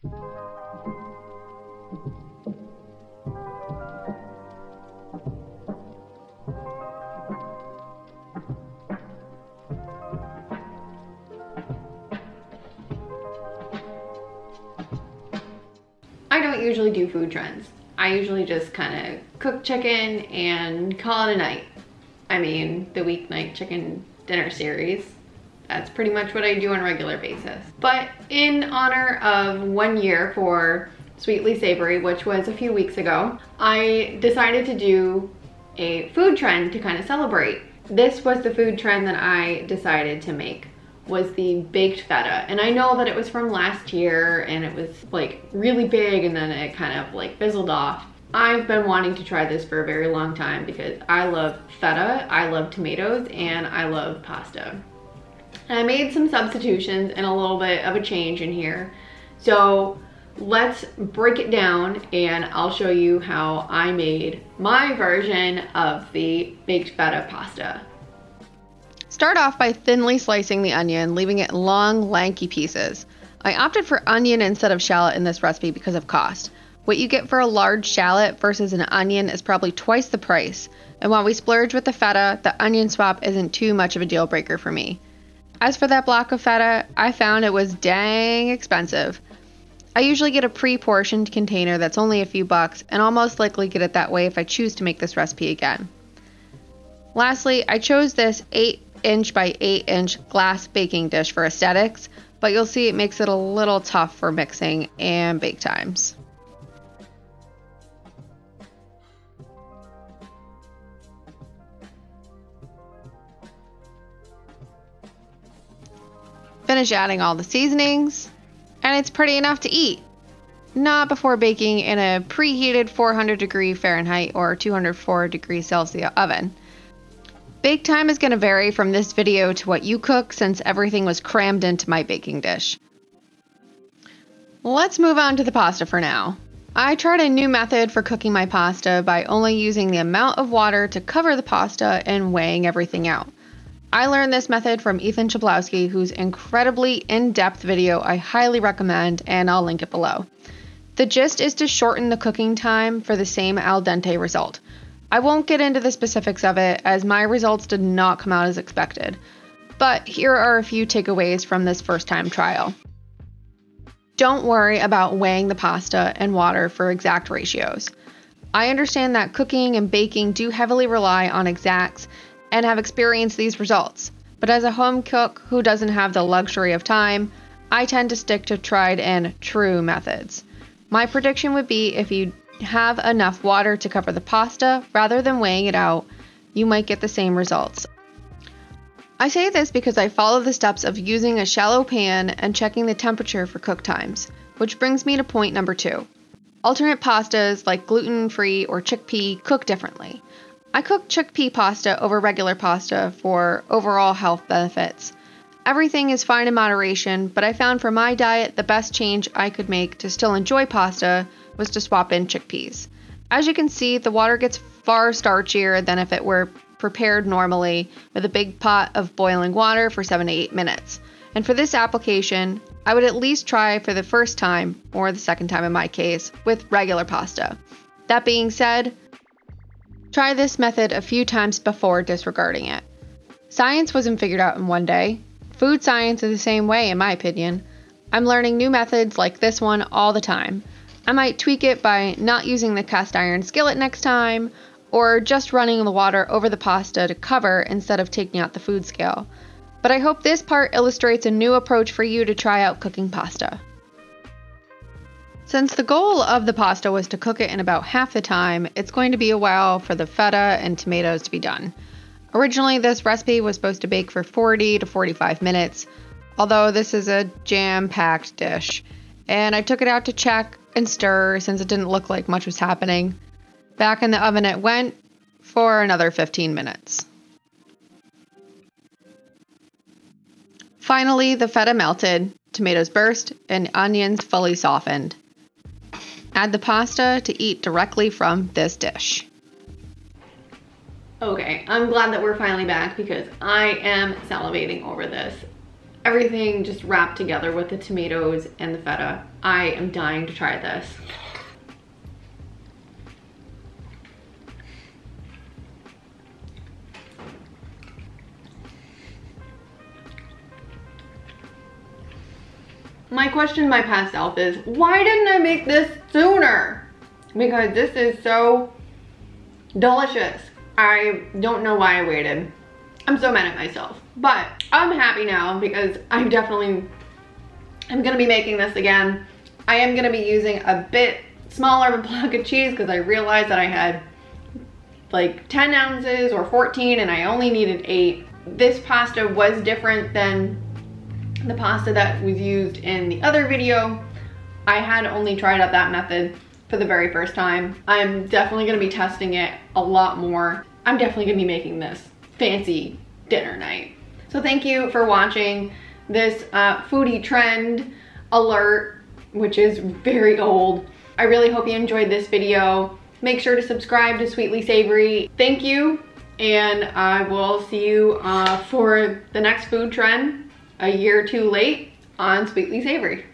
I don't usually do food trends. I usually just kind of cook chicken and call it a night. I mean, the weeknight chicken dinner series. That's pretty much what I do on a regular basis. But in honor of 1 year for Sweetly Savory, which was a few weeks ago, I decided to do a food trend to kind of celebrate. This was the food trend that I decided to make, was the baked feta. And I know that it was from last year and it was like really big and then it kind of like fizzled off. I've been wanting to try this for a very long time because I love feta, I love tomatoes, and I love pasta. And I made some substitutions and a little bit of a change in here. So let's break it down and I'll show you how I made my version of the baked feta pasta. Start off by thinly slicing the onion, leaving it in long, lanky pieces. I opted for onion instead of shallot in this recipe because of cost. What you get for a large shallot versus an onion is probably twice the price, and while we splurge with the feta, the onion swap isn't too much of a deal breaker for me. As for that block of feta, I found it was dang expensive. I usually get a pre-portioned container that's only a few bucks, and I'll most likely get it that way if I choose to make this recipe again. Lastly, I chose this 8-inch by 8-inch glass baking dish for aesthetics, but you'll see it makes it a little tough for mixing and bake times. Finish adding all the seasonings, and it's pretty enough to eat. Not before baking in a preheated 400-degree Fahrenheit or 204-degree Celsius oven. Bake time is going to vary from this video to what you cook since everything was crammed into my baking dish. Let's move on to the pasta for now. I tried a new method for cooking my pasta by only using the amount of water to cover the pasta and weighing everything out. I learned this method from Ethan Chablowski, whose incredibly in-depth video I highly recommend, and I'll link it below. The gist is to shorten the cooking time for the same al dente result. I won't get into the specifics of it as my results did not come out as expected, but here are a few takeaways from this first time trial. Don't worry about weighing the pasta and water for exact ratios. I understand that cooking and baking do heavily rely on exacts and have experienced these results, but as a home cook who doesn't have the luxury of time, I tend to stick to tried and true methods. My prediction would be if you have enough water to cover the pasta rather than weighing it out, you might get the same results. I say this because I follow the steps of using a shallow pan and checking the temperature for cook times, which brings me to point number 2. Alternate pastas like gluten-free or chickpea cook differently. I cook chickpea pasta over regular pasta for overall health benefits. Everything is fine in moderation, but I found for my diet the best change I could make to still enjoy pasta was to swap in chickpeas. As you can see, the water gets far starchier than if it were prepared normally with a big pot of boiling water for 7 to 8 minutes. And for this application, I would at least try for the first time, or the second time in my case, with regular pasta. That being said, try this method a few times before disregarding it. Science wasn't figured out in one day. Food science is the same way, in my opinion. I'm learning new methods like this one all the time. I might tweak it by not using the cast iron skillet next time, or just running the water over the pasta to cover instead of taking out the food scale. But I hope this part illustrates a new approach for you to try out cooking pasta. Since the goal of the pasta was to cook it in about half the time, it's going to be a while for the feta and tomatoes to be done. Originally, this recipe was supposed to bake for 40 to 45 minutes, although this is a jam-packed dish. And I took it out to check and stir since it didn't look like much was happening. Back in the oven it went for another 15 minutes. Finally, the feta melted, tomatoes burst, and onions fully softened. Add the pasta to eat directly from this dish. Okay, I'm glad that we're finally back because I am salivating over this. everything just wrapped together with the tomatoes and the feta. I am dying to try this. My question to my past self is, why didn't I make this sooner? Because this is so delicious. I don't know why I waited. I'm so mad at myself. But I'm happy now because I'm gonna be making this again. I am gonna be using a bit smaller of a block of cheese because I realized that I had like 10 ounces or 14 and I only needed 8. This pasta was different than the pasta that was used in the other video. I had only tried out that method for the very first time. I'm definitely gonna be testing it a lot more. I'm definitely gonna be making this fancy dinner night. So thank you for watching this foodie trend alert, which is very old. I really hope you enjoyed this video. Make sure to subscribe to Sweetly Savory. Thank you, and I will see you for the next food trend a year or two late on Sweetly Savory.